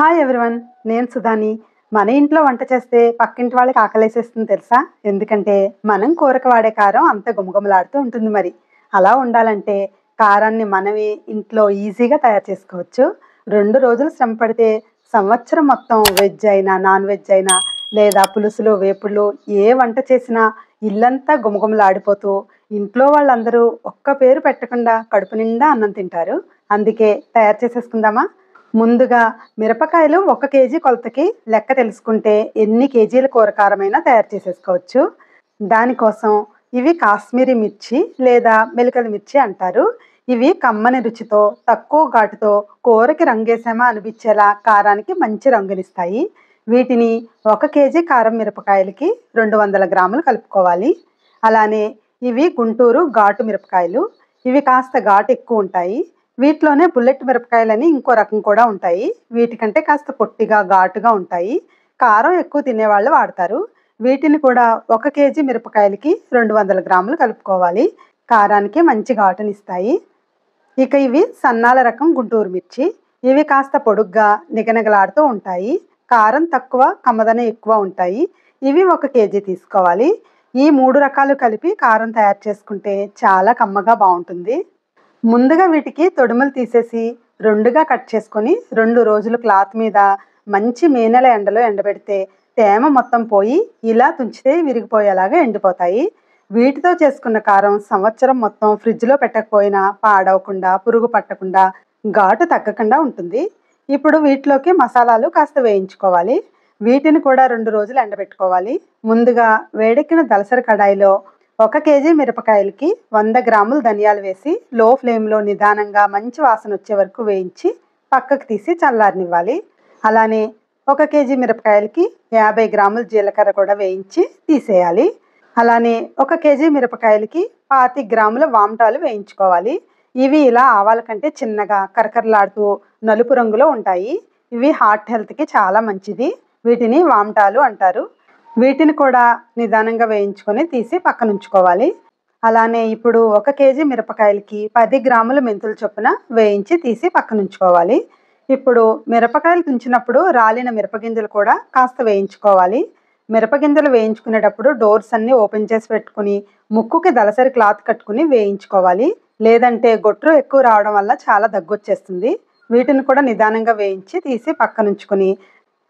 Hi everyone, నేను సుధాని. మన ఇంట్లో వంట చేస్తే పక్కింటి వాళ్ళకి ఆకలేసేస్తుంది తెలుసా? ఎందుకంటే మనం కూరకు వాడే కారం అంత గుమగుమలాడుతూ ఉంటుంది. మరి అలా ఉండాలంటే కారాన్ని మనమే ఇంట్లో ఈజీగా తయారు చేసుకోవచ్చు. 2 రోజులు శ్రమ పడితే సంవత్సరం మొత్తం వెజ్ అయినా నాన్ వెజ్ అయినా లేదా పులుసులు వేపుళ్ళు ఏ వంట చేసినా ఇల్లంతా గుమగుమలాడిపోతూ ఇంట్లో వాళ్ళందరూ ఒక్క పేరు పెట్టకుండా కడుపు నిండా అన్నం తింటారు. అందుకే తయారు చేసేసుకుందామా? ముందుగా మిరపకాయలు 1 కేజీ కొలతకి లెక్క తెలుసుకుంటే ఎన్ని కేజీల కూరకారమైనా తయారు చేసేసుకోవచ్చు. దానికోసం ఇవి కాశ్మీరీ మిర్చి లేదా మెలికల మిర్చి అంటారు. ఇవి కమ్మని రుచితో తక్కువ ఘాటుతో కూరకి రంగేసామా అనిపించేలా కారానికి మంచి రంగునిస్తాయి. వీటిని 1 కేజీ కారం మిరపకాయలకి 200 గ్రాములు కలుపుకోవాలి. అలానే ఇవి గుంటూరు ఘాటు మిరపకాయలు. ఇవి కాస్త ఘాటు ఎక్కువ ఉంటాయి. వీటిలోనే బుల్లెట్ మిరపకాయలని ఇంకో రకం కూడా ఉంటాయి. వీటికంటే కాస్త పొట్టిగా ఘాటుగా ఉంటాయి. కారం ఎక్కువ తినేవాళ్ళు వాడతారు. వీటిని కూడా 1 కేజీ మిరపకాయలకి 200 గ్రాములు కలుపుకోవాలి. కారానికి మంచి ఘాటునిస్తాయి. ఇక ఇవి సన్నాల రకం గుంటూరు మిర్చి. ఇవి కాస్త పొడుగ్గా నిగనిగలాడుతూ ఉంటాయి. కారం తక్కువ, కమ్మదనం ఎక్కువ ఉంటాయి. ఇవి 1 కేజీ తీసుకోవాలి. ఈ 3 రకాలు కలిపి కారం తయారు చేసుకుంటే చాలా కమ్మగా బాగుంటుంది. ముందుగా వీటికి తొడుములు తీసేసి 2గా కట్ చేసుకొని 2 రోజులు క్లాత్ మీద మంచి మే నెల ఎండలో ఎండబెడితే తేమ మొత్తం పోయి ఇలా తుంచితే విరిగిపోయేలాగా ఎండిపోతాయి. వీటితో చేసుకున్న కారం సంవత్సరం మొత్తం ఫ్రిడ్జ్లో పెట్టకపోయినా పాడవకుండా, పురుగు పట్టకుండా, ఘాటు తగ్గకుండా ఉంటుంది. ఇప్పుడు వీటిలోకి మసాలాలు కాస్త వేయించుకోవాలి. వీటిని కూడా 2 రోజులు ఎండబెట్టుకోవాలి. ముందుగా వేడెక్కిన దలసరి కడాయిలో 1 కేజీ మిరపకాయలకి 100 గ్రాములు ధనియాలు వేసి లో ఫ్లేమ్లో నిదానంగా మంచి వాసన వచ్చే వరకు వేయించి పక్కకు తీసి చల్లారనివ్వాలి. అలానే 1 కేజీ మిరపకాయలకి 50 గ్రాముల జీలకర్ర కూడా వేయించి తీసేయాలి. అలానే 1 కేజీ మిరపకాయలకి 25 గ్రాముల వామటాలు వేయించుకోవాలి. ఇవి ఇలా ఆవాల కంటే చిన్నగా కరకరలాడుతూ నలుపు రంగులో ఉంటాయి. ఇవి హార్ట్ హెల్త్కి చాలా మంచిది. వీటిని వామటాలు అంటారు. వీటిని కూడా నిదానంగా వేయించుకొని తీసి పక్కన ఉంచుకోవాలి. అలానే ఇప్పుడు 1 కేజీ మిరపకాయలకి 10 గ్రాముల మెంతుల చొప్పున వేయించి తీసి పక్కన ఉంచుకోవాలి. ఇప్పుడు మిరపకాయలు తుంచినప్పుడు రాలిన మిరపగింజలు కూడా కాస్త వేయించుకోవాలి. మిరపగింజలు వేయించుకునేటప్పుడు డోర్స్ అన్నీ ఓపెన్ చేసి పెట్టుకుని ముక్కుకి దలసరి క్లాత్ కట్టుకుని వేయించుకోవాలి. లేదంటే గొట్రు ఎక్కువ రావడం వల్ల చాలా దగ్గొచ్చేస్తుంది. వీటిని కూడా నిదానంగా వేయించి తీసి పక్కన ఉంచుకుని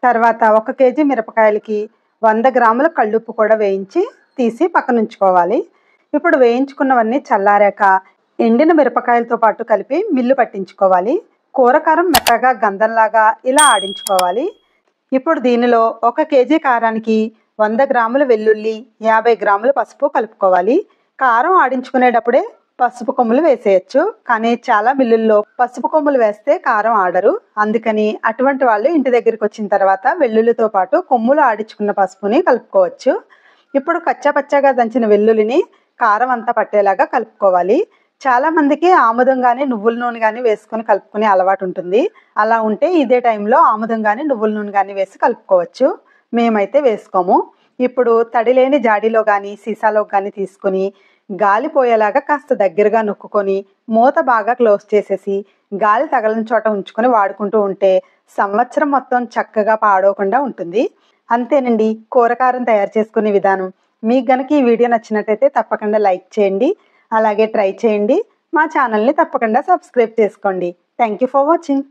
తర్వాత 1 కేజీ మిరపకాయలకి 100 గ్రాముల కళ్ళుప్పు కూడా వేయించి తీసి పక్కన ఉంచుకోవాలి. ఇప్పుడు వేయించుకున్నవన్నీ చల్లారాక ఎండిన మిరపకాయలతో పాటు కలిపి మిల్లు పట్టించుకోవాలి. కూరకారం మెత్తగా గంధంలాగా ఇలా ఆడించుకోవాలి. ఇప్పుడు దీనిలో 1 కేజీ కారానికి 100 గ్రాముల వెల్లుల్లి, 50 గ్రాముల పసుపు కలుపుకోవాలి. కారం ఆడించుకునేటప్పుడే పసుపు కొమ్ములు వేసేయచ్చు. కానీ చాలా మిల్లుల్లో పసుపు కొమ్ములు వేస్తే కారం ఆడరు. అందుకని అటువంటి వాళ్ళు ఇంటి దగ్గరికి వచ్చిన తర్వాత వెల్లుల్లితో పాటు కొమ్ములు ఆడించుకున్న పసుపుని కలుపుకోవచ్చు. ఇప్పుడు కచ్చాపచ్చాగా దంచిన వెల్లుల్లిని కారం అంతా పట్టేలాగా కలుపుకోవాలి. చాలా మందికి ఆముదం కానీ నువ్వుల నూనె కానీ వేసుకొని కలుపుకునే అలవాటు ఉంటుంది. అలా ఉంటే ఇదే టైంలో ఆముదం కానీ నువ్వుల నూనె కానీ వేసి కలుపుకోవచ్చు. మేమైతే వేసుకోము. ఇప్పుడు తడి లేని జాడీలో కానీ సీసాలో కానీ తీసుకొని గాలి పోయేలాగా కాస్త దగ్గరగా నొక్కుకొని మూత బాగా క్లోజ్ చేసేసి గాలి తగలని చోట ఉంచుకొని వాడుకుంటూ ఉంటే సంవత్సరం మొత్తం చక్కగా పాడవకుండా ఉంటుంది. అంతేనండి కూరకారం తయారు చేసుకునే విధానం. మీకు గనక ఈ వీడియో నచ్చినట్టయితే తప్పకుండా లైక్ చేయండి. అలాగే ట్రై చేయండి. మా ఛానల్ని తప్పకుండా సబ్స్క్రైబ్ చేసుకోండి. Thank you for watching.